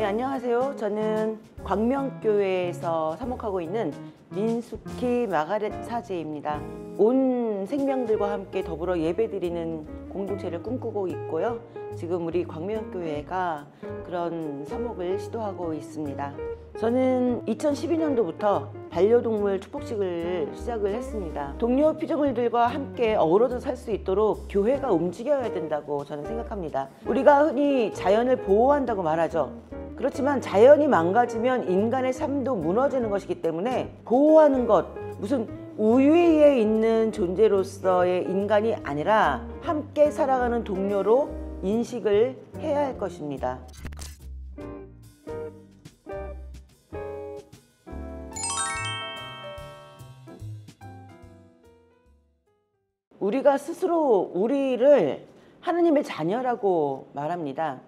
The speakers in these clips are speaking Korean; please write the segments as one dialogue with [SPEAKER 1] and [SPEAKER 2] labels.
[SPEAKER 1] 네, 안녕하세요. 저는 광명교회에서 사목하고 있는 민숙희 마가렛 사제입니다. 온 생명들과 함께 더불어 예배드리는 공동체를 꿈꾸고 있고요. 지금 우리 광명교회가 그런 사목을 시도하고 있습니다. 저는 2012년도부터 반려동물 축복식을 시작을 했습니다. 동료 피조물들과 함께 어우러져 살 수 있도록 교회가 움직여야 된다고 저는 생각합니다. 우리가 흔히 자연을 보호한다고 말하죠. 그렇지만 자연이 망가지면 인간의 삶도 무너지는 것이기 때문에 보호하는 것, 무슨 우위에 있는 존재로서의 인간이 아니라 함께 살아가는 동료로 인식을 해야 할 것입니다. 우리가 스스로 우리를 하느님의 자녀라고 말합니다.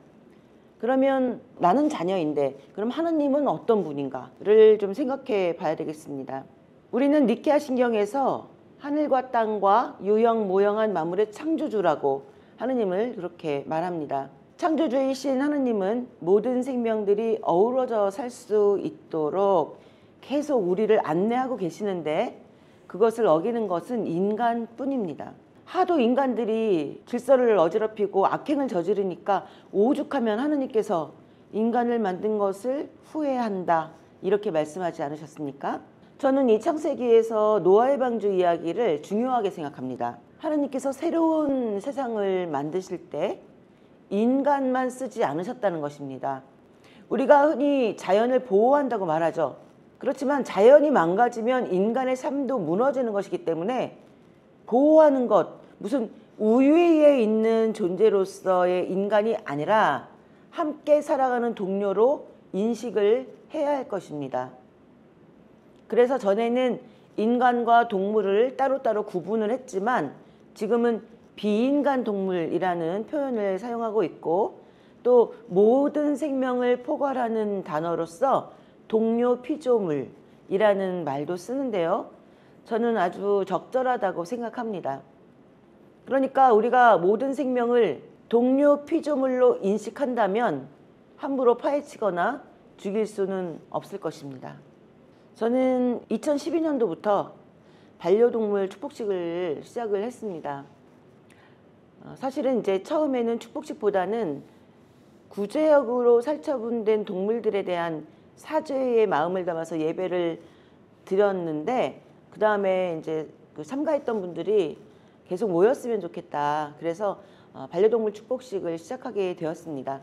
[SPEAKER 1] 그러면 나는 자녀인데 그럼 하느님은 어떤 분인가를 좀 생각해 봐야 되겠습니다. 우리는 니케아 신경에서 하늘과 땅과 유형 모형한 만물의 창조주라고 하느님을 그렇게 말합니다. 창조주이신 하느님은 모든 생명들이 어우러져 살 수 있도록 계속 우리를 안내하고 계시는데 그것을 어기는 것은 인간뿐입니다. 하도 인간들이 질서를 어지럽히고 악행을 저지르니까 오죽하면 하느님께서 인간을 만든 것을 후회한다 이렇게 말씀하지 않으셨습니까? 저는 이 창세기에서 노아의 방주 이야기를 중요하게 생각합니다. 하느님께서 새로운 세상을 만드실 때 인간만 쓰지 않으셨다는 것입니다. 우리가 흔히 자연을 보호한다고 말하죠. 그렇지만 자연이 망가지면 인간의 삶도 무너지는 것이기 때문에 보호하는 것, 무슨 우위에 있는 존재로서의 인간이 아니라 함께 살아가는 동료로 인식을 해야 할 것입니다. 그래서 전에는 인간과 동물을 따로따로 구분을 했지만 지금은 비인간 동물이라는 표현을 사용하고 있고 또 모든 생명을 포괄하는 단어로서 동료 피조물이라는 말도 쓰는데요. 저는 아주 적절하다고 생각합니다. 그러니까 우리가 모든 생명을 동료 피조물로 인식한다면 함부로 파헤치거나 죽일 수는 없을 것입니다. 저는 2012년도부터 반려동물 축복식을 시작을 했습니다. 사실은 이제 처음에는 축복식보다는 구제역으로 살처분된 동물들에 대한 사죄의 마음을 담아서 예배를 드렸는데 그 다음에 이제 참가했던 분들이 계속 모였으면 좋겠다. 그래서 반려동물 축복식을 시작하게 되었습니다.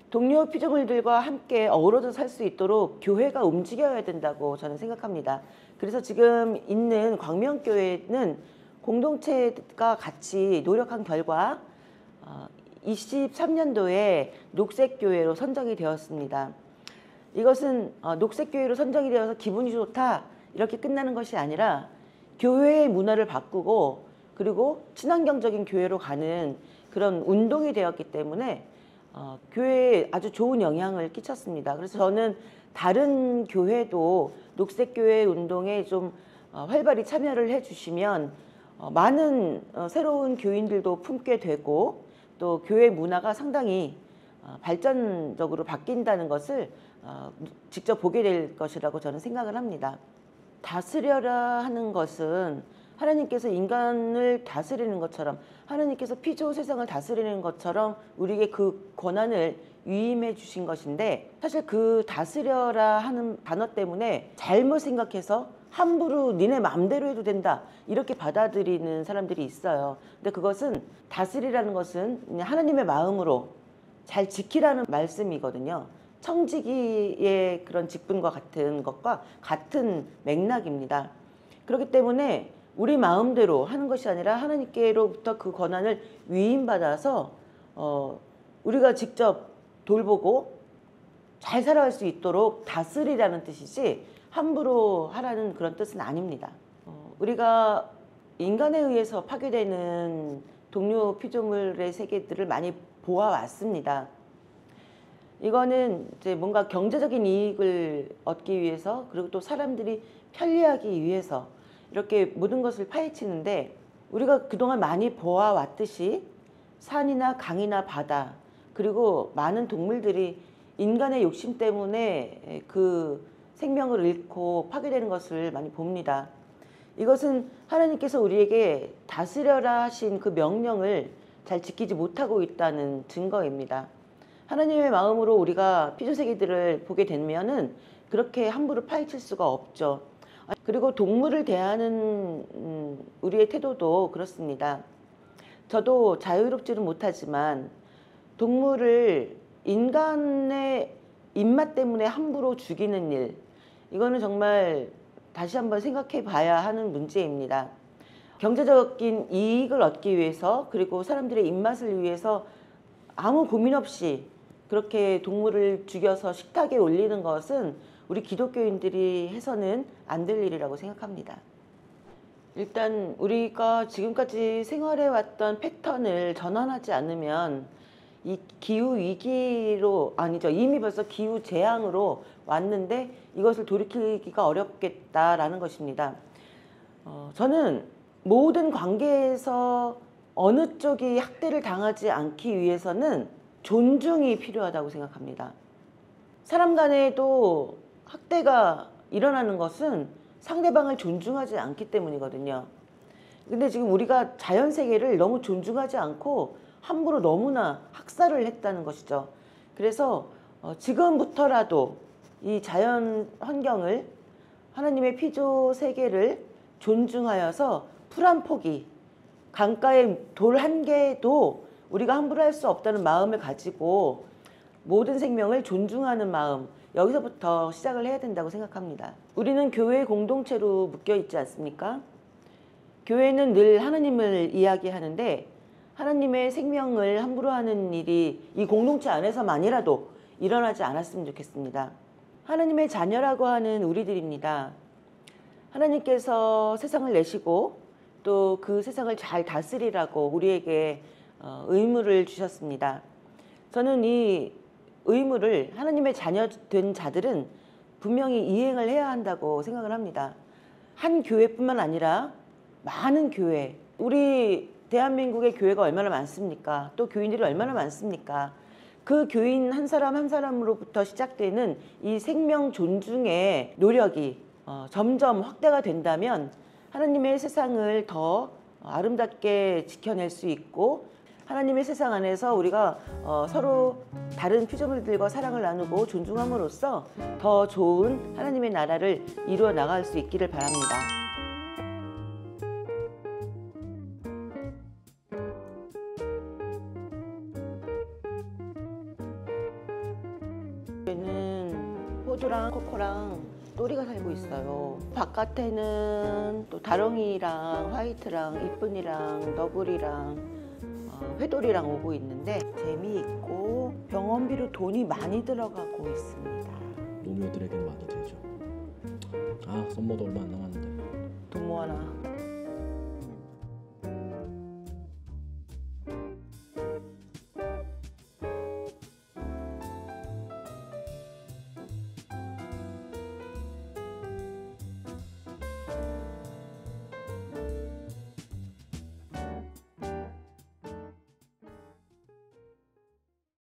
[SPEAKER 1] 동료 피조물들과 함께 어우러져 살 수 있도록 교회가 움직여야 된다고 저는 생각합니다. 그래서 지금 있는 광명교회는 공동체가 같이 노력한 결과 23년도에 녹색교회로 선정이 되었습니다. 이것은 녹색교회로 선정이 되어서 기분이 좋다 이렇게 끝나는 것이 아니라 교회의 문화를 바꾸고 그리고 친환경적인 교회로 가는 그런 운동이 되었기 때문에 교회에 아주 좋은 영향을 끼쳤습니다. 그래서 저는 다른 교회도 녹색교회 운동에 좀 활발히 참여를 해주시면 많은 새로운 교인들도 품게 되고 또 교회 문화가 상당히 발전적으로 바뀐다는 것을 직접 보게 될 것이라고 저는 생각을 합니다. 다스려라 하는 것은 하나님께서 인간을 다스리는 것처럼 하나님께서 피조 세상을 다스리는 것처럼 우리에게 그 권한을 위임해 주신 것인데 사실 그 다스려라 하는 단어 때문에 잘못 생각해서 함부로 니네 마음대로 해도 된다 이렇게 받아들이는 사람들이 있어요. 근데 그것은 다스리라는 것은 하나님의 마음으로 잘 지키라는 말씀이거든요. 청지기의 그런 직분과 같은 것과 같은 맥락입니다. 그렇기 때문에 우리 마음대로 하는 것이 아니라 하나님께로부터 그 권한을 위임받아서 우리가 직접 돌보고 잘 살아갈 수 있도록 다스리라는 뜻이지 함부로 하라는 그런 뜻은 아닙니다. 우리가 인간에 의해서 파괴되는 동료 피조물의 세계들을 많이 보아왔습니다. 이거는 이제 뭔가 경제적인 이익을 얻기 위해서 그리고 또 사람들이 편리하기 위해서 이렇게 모든 것을 파헤치는데 우리가 그동안 많이 보아왔듯이 산이나 강이나 바다 그리고 많은 동물들이 인간의 욕심 때문에 그 생명을 잃고 파괴되는 것을 많이 봅니다. 이것은 하나님께서 우리에게 다스려라 하신 그 명령을 잘 지키지 못하고 있다는 증거입니다. 하나님의 마음으로 우리가 피조세계들을 보게 되면은 그렇게 함부로 파헤칠 수가 없죠. 그리고 동물을 대하는 우리의 태도도 그렇습니다. 저도 자유롭지는 못하지만 동물을 인간의 입맛 때문에 함부로 죽이는 일, 이거는 정말 다시 한번 생각해 봐야 하는 문제입니다. 경제적인 이익을 얻기 위해서, 그리고 사람들의 입맛을 위해서 아무 고민 없이 그렇게 동물을 죽여서 식탁에 올리는 것은 우리 기독교인들이 해서는 안 될 일이라고 생각합니다. 일단 우리가 지금까지 생활해왔던 패턴을 전환하지 않으면 이 기후 위기로, 아니죠, 이미 벌써 기후 재앙으로 왔는데 이것을 돌이키기가 어렵겠다라는 것입니다. 저는 모든 관계에서 어느 쪽이 학대를 당하지 않기 위해서는 존중이 필요하다고 생각합니다. 사람 간에도 학대가 일어나는 것은 상대방을 존중하지 않기 때문이거든요. 근데 지금 우리가 자연 세계를 너무 존중하지 않고 함부로 너무나 학살을 했다는 것이죠. 그래서 지금부터라도 이 자연 환경을, 하나님의 피조 세계를 존중하여서 풀 한 포기, 강가의 돌 한 개도 우리가 함부로 할 수 없다는 마음을 가지고 모든 생명을 존중하는 마음, 여기서부터 시작을 해야 된다고 생각합니다. 우리는 교회 공동체로 묶여 있지 않습니까? 교회는 늘 하나님을 이야기하는데 하나님의 생명을 함부로 하는 일이 이 공동체 안에서만이라도 일어나지 않았으면 좋겠습니다. 하나님의 자녀라고 하는 우리들입니다. 하나님께서 세상을 내시고 또 그 세상을 잘 다스리라고 우리에게 의무를 주셨습니다. 저는 이 의무를 하나님의 자녀 된 자들은 분명히 이행을 해야 한다고 생각을 합니다. 한 교회뿐만 아니라 많은 교회, 우리 대한민국의 교회가 얼마나 많습니까? 또 교인들이 얼마나 많습니까? 그 교인 한 사람 한 사람으로부터 시작되는 이 생명 존중의 노력이 점점 확대가 된다면 하나님의 세상을 더 아름답게 지켜낼 수 있고, 하나님의 세상 안에서 우리가 서로 다른 피조물들과 사랑을 나누고 존중함으로써 더 좋은 하나님의 나라를 이루어 나갈 수 있기를 바랍니다. 여기는 호두랑 코코랑 또리가 살고 있어요. 바깥에는 또 다롱이랑 화이트랑 이쁜이랑 너구리랑 회돌이랑 오고 있는데 재미있고 병원비로 돈이 많이 들어가고 있습니다.
[SPEAKER 2] 노묘들에게는 많이 되죠. 아, 썸머도 얼마 안 남았는데.
[SPEAKER 1] 돈 모아놔.